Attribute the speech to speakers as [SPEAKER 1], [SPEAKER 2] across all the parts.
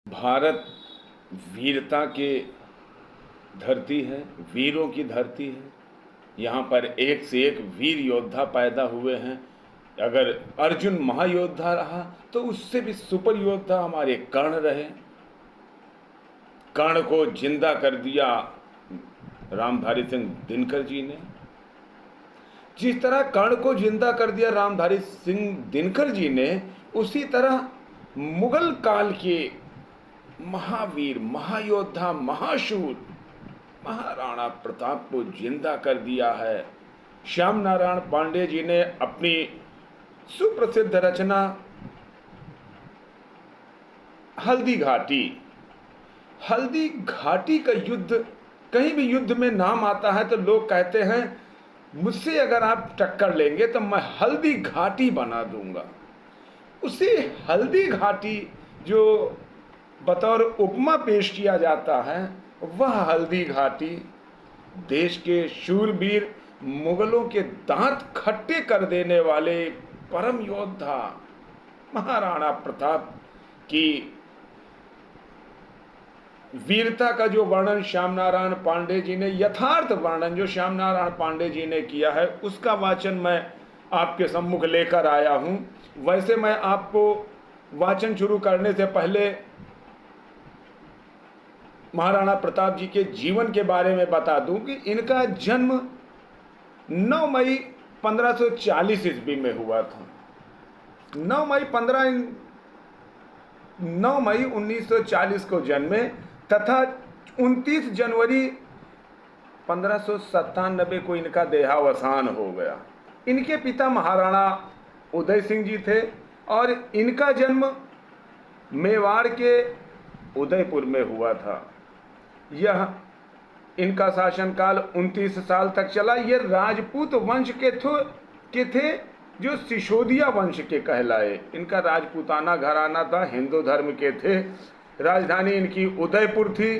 [SPEAKER 1] भारत वीरता के धरती है, वीरों की धरती है। यहाँ पर एक से एक वीर योद्धा पैदा हुए हैं। अगर अर्जुन महायोद्धा रहा तो उससे भी सुपर योद्धा हमारे कर्ण रहे। कर्ण को जिंदा कर दिया रामधारी सिंह दिनकर जी ने। जिस तरह कर्ण को जिंदा कर दिया रामधारी सिंह दिनकर जी ने, उसी तरह मुगल काल के महावीर, महायोद्धा, महाशूर महाराणा प्रताप को जिंदा कर दिया है। श्याम नारायण पांडे जी ने अपनी सुप्रसिद्ध रचना हल्दी घाटी, हल्दी घाटी का युद्ध, कहीं भी युद्ध में नाम आता है तो लोग कहते हैं मुझसे अगर आप टक्कर लेंगे तो मैं हल्दी घाटी बना दूंगा। उसी हल्दी घाटी जो बतौर उपमा पेश किया जाता है, वह हल्दी घाटी देश के शूरवीर, मुगलों के दांत खट्टे कर देने वाले परम योद्धा महाराणा प्रताप की वीरता का जो वर्णन श्याम नारायण पांडे जी ने, यथार्थ वर्णन जो श्याम नारायण पांडे जी ने किया है, उसका वाचन मैं आपके सम्मुख लेकर आया हूं। वैसे मैं आपको वाचन शुरू करने से पहले महाराणा प्रताप जी के जीवन के बारे में बता दूं कि इनका जन्म 9 मई 1540 ईस्वी में हुआ था। 9 मई 1940 को जन्मे तथा 29 जनवरी 1597 को इनका देहावसान हो गया। इनके पिता महाराणा उदय सिंह जी थे और इनका जन्म मेवाड़ के उदयपुर में हुआ था। यह इनका शासनकाल 29 साल तक चला। ये राजपूत वंश के थे जो सिसोदिया वंश के कहलाए। इनका राजपूताना घराना था, हिंदू धर्म के थे। राजधानी इनकी उदयपुर थी।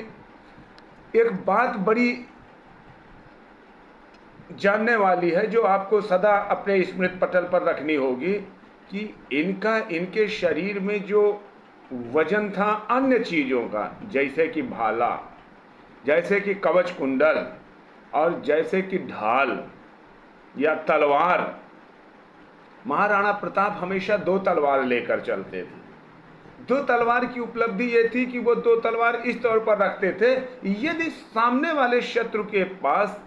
[SPEAKER 1] एक बात बड़ी जानने वाली है जो आपको सदा अपने स्मृति पटल पर रखनी होगी कि इनके शरीर में जो वजन था अन्य चीज़ों का, जैसे कि भाला, जैसे कि कवच कुंडल और जैसे कि ढाल या तलवार, महाराणा प्रताप हमेशा 2 तलवार लेकर चलते थे। 2 तलवार की उपलब्धि ये थी कि वो 2 तलवार इस तौर पर रखते थे, यदि सामने वाले शत्रु के पास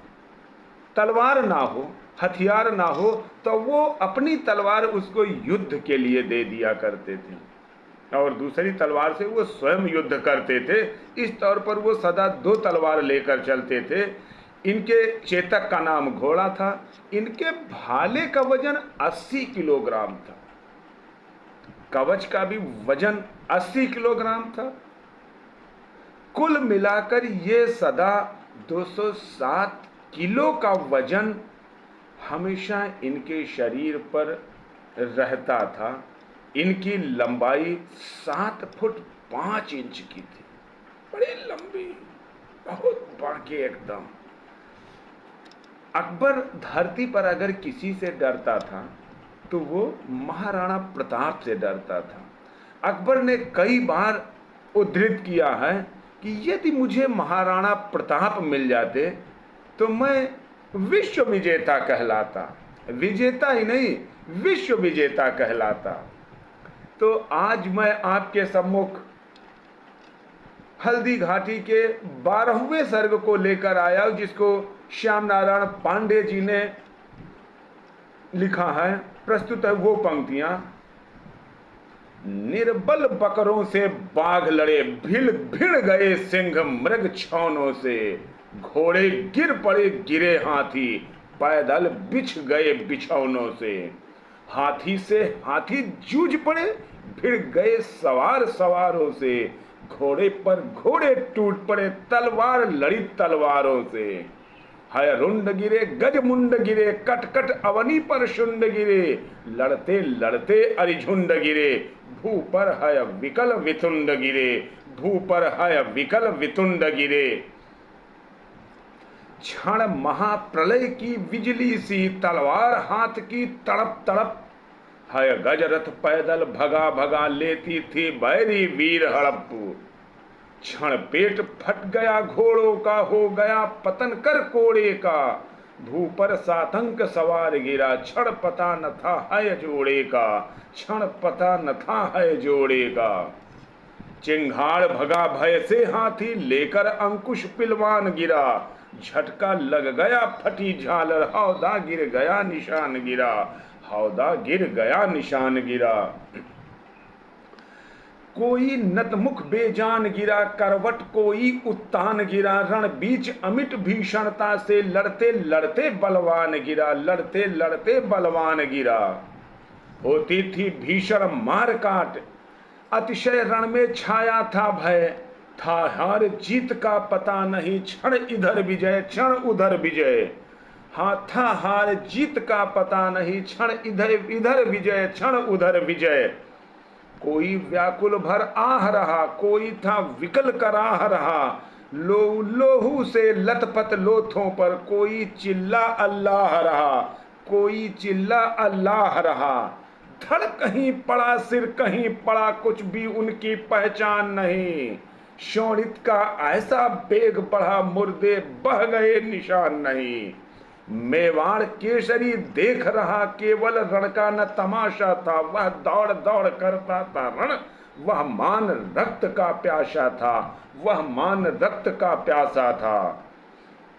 [SPEAKER 1] तलवार ना हो, हथियार ना हो, तो वो अपनी तलवार उसको युद्ध के लिए दे दिया करते थे और दूसरी तलवार से वो स्वयं युद्ध करते थे। इस तौर पर वो सदा 2 तलवार लेकर चलते थे। इनके चेतक का नाम घोड़ा था। इनके भाले का वजन 80 किलोग्राम था। कवच का भी वजन 80 किलोग्राम था। कुल मिलाकर ये सदा 207 किलो का वजन हमेशा इनके शरीर पर रहता था। इनकी लंबाई 7 फुट 5 इंच की थी। बड़ी लंबी, बहुत बांके एकदम। अकबर धरती पर अगर किसी से डरता था तो वो महाराणा प्रताप से डरता था। अकबर ने कई बार उद्धृत किया है कि यदि मुझे महाराणा प्रताप मिल जाते तो मैं विश्व विजेता कहलाता। विजेता ही नहीं, विश्व विजेता कहलाता। तो आज मैं आपके सम्मुख हल्दी घाटी के 12वें सर्ग को लेकर आया हूं, जिसको श्याम नारायण पांडे जी ने लिखा है। प्रस्तुत है वो पंक्तियां। निर्बल बकरों से बाघ लड़े, भिड़ गए सिंह मृग छौनों से। घोड़े गिर पड़े गिरे हाथी, पैदल बिछ गए बिछौनों से। हाथी से हाथी जूझ पड़े, भिड़ गए सवार सवारों से। घोड़े पर घोड़े टूट पड़े, तलवार लड़ी तलवारों से। हय रुंड गिरे गज मुंड गिरे, कट कट अवनी पर शुंड गिरे। लड़ते लड़ते अरिझुंड गिरे, भू पर हय विकल वितुंड गिरे। भू पर हय विकल वितुंड गिरे। क्षण महाप्रलय की बिजली सी, तलवार हाथ की तड़प तड़प है गजरथ पैदल भगा भगा लेती थी बैरी वीर हड़प्पू। क्षण पेट फट गया घोड़ों का, हो गया पतन कर कोड़े का। भू पर सातंक सवार गिरा, क्षण पता न था है जोड़े का, क्षण पता न था है जोड़े का। चिंगाड़ भगा भय से हाथी, लेकर अंकुश पिलवान गिरा। झटका लग गया फटी झालर, हौदा गिर गया निशान गिरा, हौदा गिर गया निशान गिरा। कोई नतमुख बेजान गिरा, करवट कोई उत्तान गिरा। रण बीच अमिट भीषणता से, लड़ते लड़ते बलवान गिरा, लड़ते लड़ते बलवान गिरा। होती थी भीषण मार काट, अतिशय रण में छाया था भय। था हार जीत का पता नहीं, क्षण इधर विजय क्षण उधर विजय। हाँ था हार जीत का पता नहीं, क्षण इधर इधर विजय क्षण उधर विजय। कोई व्याकुल भर आह रहा, कोई था विकल कराह रहा। लोहू से लथपथ लोथों पर, कोई चिल्ला अल्लाह रहा, कोई चिल्ला अल्लाह रहा। धड़ कहीं पड़ा सिर कहीं पड़ा, कुछ भी उनकी पहचान नहीं। शोणित का ऐसा बेग बढ़ा, मुर्दे बह गए निशान नहीं। मेवाड़ केसरी देख रहा, केवल रण का न तमाशा था। वह दौड़ दौड़ करता था रण, वह मान रक्त का प्यासा था, वह मान रक्त का प्यासा था।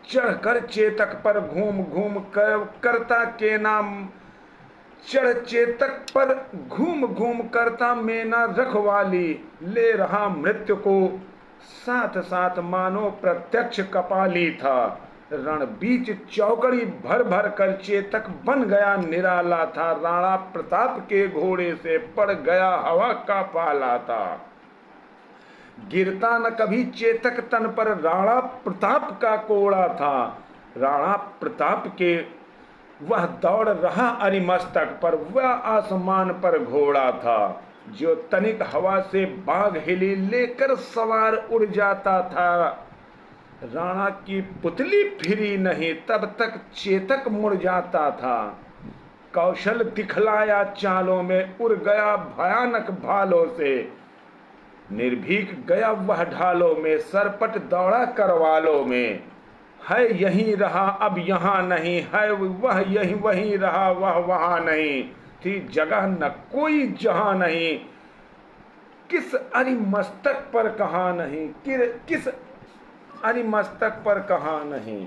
[SPEAKER 1] चढ़कर चेतक पर घूम घूम करता के नाम, चढ़ चेतक पर घूम घूम करता मेना रखवाली। ले रहा मृत्यु को साथ साथ, मानो प्रत्यक्ष कपाली था। रण बीच चौकड़ी भर भर कर चेतक बन गया निराला था। राणा प्रताप के घोड़े से पड़ गया हवा का पाला था। गिरता न कभी चेतक तन पर, राणा प्रताप का कोड़ा था। राणा प्रताप के वह दौड़ रहा अरिमस्तक पर, वह आसमान पर घोड़ा था। जो तनिक हवा से बाग हिली, लेकर सवार उड़ जाता था। राणा की पुतली फिरी नहीं, तब तक चेतक मुड़ जाता था। कौशल दिखलाया चालों में, उड़ गया भयानक भालों से। निर्भीक गया वह ढालों में, सरपट दौड़ा करवालों में। है यहीं रहा अब यहाँ नहीं, है वह यहीं वहीं रहा वह वहाँ नहीं। थी जगह न कोई जहाँ नहीं, किस अरिमस्तक पर कहाँ नहीं, किस अरिमस्तक पर कहाँ नहीं।